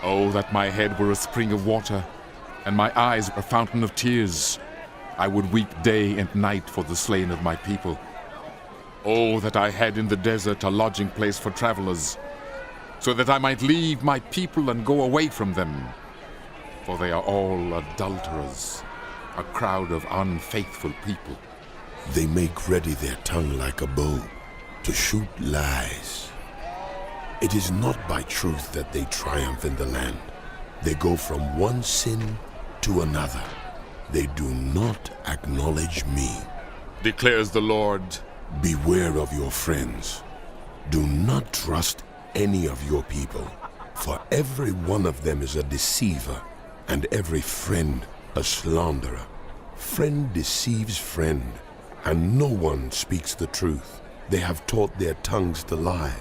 Oh, that my head were a spring of water, and my eyes a fountain of tears. I would weep day and night for the slain of my people. Oh, that I had in the desert a lodging place for travelers, so that I might leave my people and go away from them. For they are all adulterers, a crowd of unfaithful people. They make ready their tongue like a bow to shoot lies. It is not by truth that they triumph in the land. They go from one sin to another. They do not acknowledge me, declares the Lord. Beware of your friends. Do not trust any of your people, for every one of them is a deceiver, and every friend a slanderer. Friend deceives friend, and no one speaks the truth. They have taught their tongues to lie.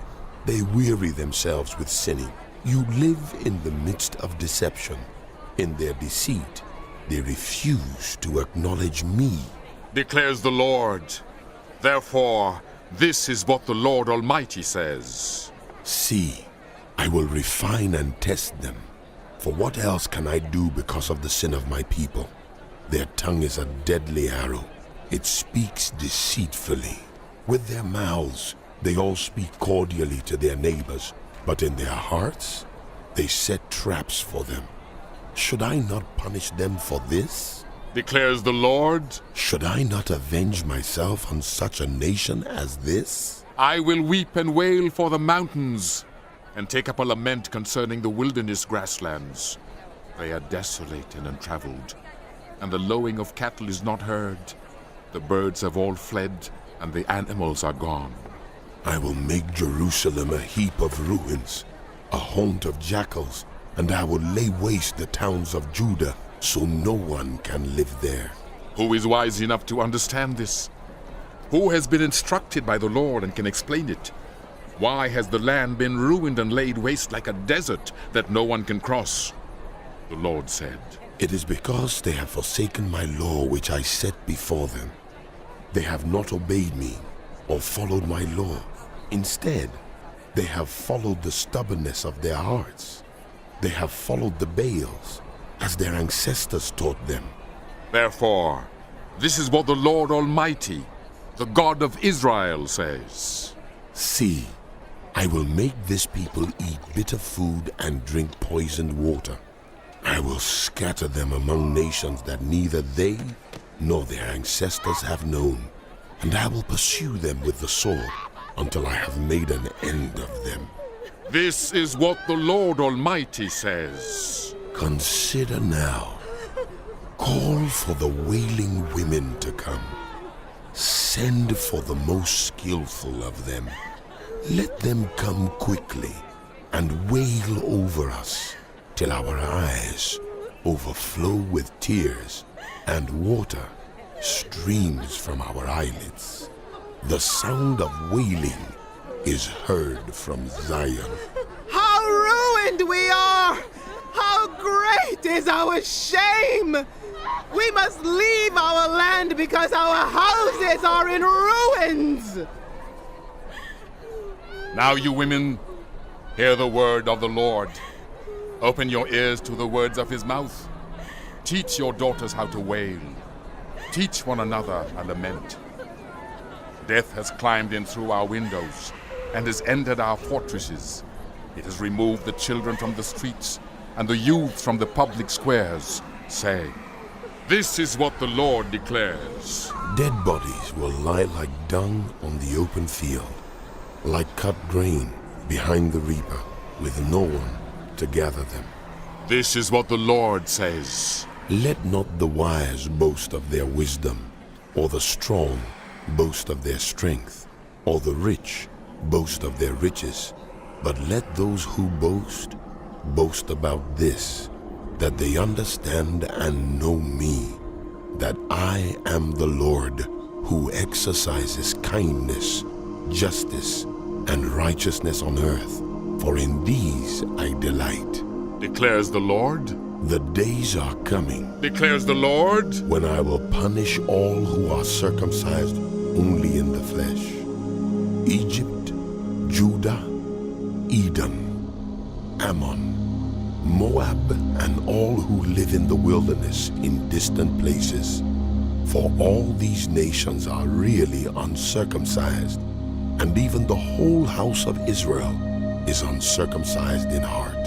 They weary themselves with sinning. You live in the midst of deception. In their deceit, they refuse to acknowledge me, declares the Lord. Therefore, this is what the Lord Almighty says. See, I will refine and test them. For what else can I do because of the sin of my people? Their tongue is a deadly arrow. It speaks deceitfully. With their mouths, they all speak cordially to their neighbors, but in their hearts, they set traps for them. Should I not punish them for this? Declares the Lord. Should I not avenge myself on such a nation as this? I will weep and wail for the mountains, and take up a lament concerning the wilderness grasslands. They are desolate and untraveled, and the lowing of cattle is not heard. The birds have all fled, and the animals are gone. I will make Jerusalem a heap of ruins, a haunt of jackals, and I will lay waste the towns of Judah, so no one can live there. Who is wise enough to understand this? Who has been instructed by the Lord and can explain it? Why has the land been ruined and laid waste like a desert that no one can cross? The Lord said, It is because they have forsaken my law which I set before them. They have not obeyed me or followed my law. Instead, they have followed the stubbornness of their hearts. They have followed the Baals, as their ancestors taught them. Therefore, this is what the Lord Almighty, the God of Israel, says. See, I will make this people eat bitter food and drink poisoned water. I will scatter them among nations that neither they nor their ancestors have known, and I will pursue them with the sword until I have made an end of them. This is what the Lord Almighty says. Consider now. Call for the wailing women to come. Send for the most skillful of them. Let them come quickly and wail over us till our eyes overflow with tears and water streams from our eyelids. The sound of wailing is heard from Zion. How ruined we are! How great is our shame! We must leave our land because our houses are in ruins! Now you women, hear the word of the Lord. Open your ears to the words of his mouth. Teach your daughters how to wail. Teach one another a lament. Death has climbed in through our windows and has entered our fortresses. It has removed the children from the streets and the youth from the public squares. Say, this is what the Lord declares. Dead bodies will lie like dung on the open field, like cut grain behind the reaper, with no one to gather them. This is what the Lord says. Let not the wise boast of their wisdom, or the strong boast of their strength, or the rich boast of their riches, but let those who boast about this, that they understand and know me, that I am the Lord who exercises kindness, justice, and righteousness on earth, for in these I delight. Declares the Lord. The days are coming, declares the Lord, when I will punish all who are circumcised only in the flesh. Egypt, Judah, Edom, Ammon, Moab and all who live in the wilderness in distant places. For all these nations are really uncircumcised, and even the whole house of Israel is uncircumcised in heart.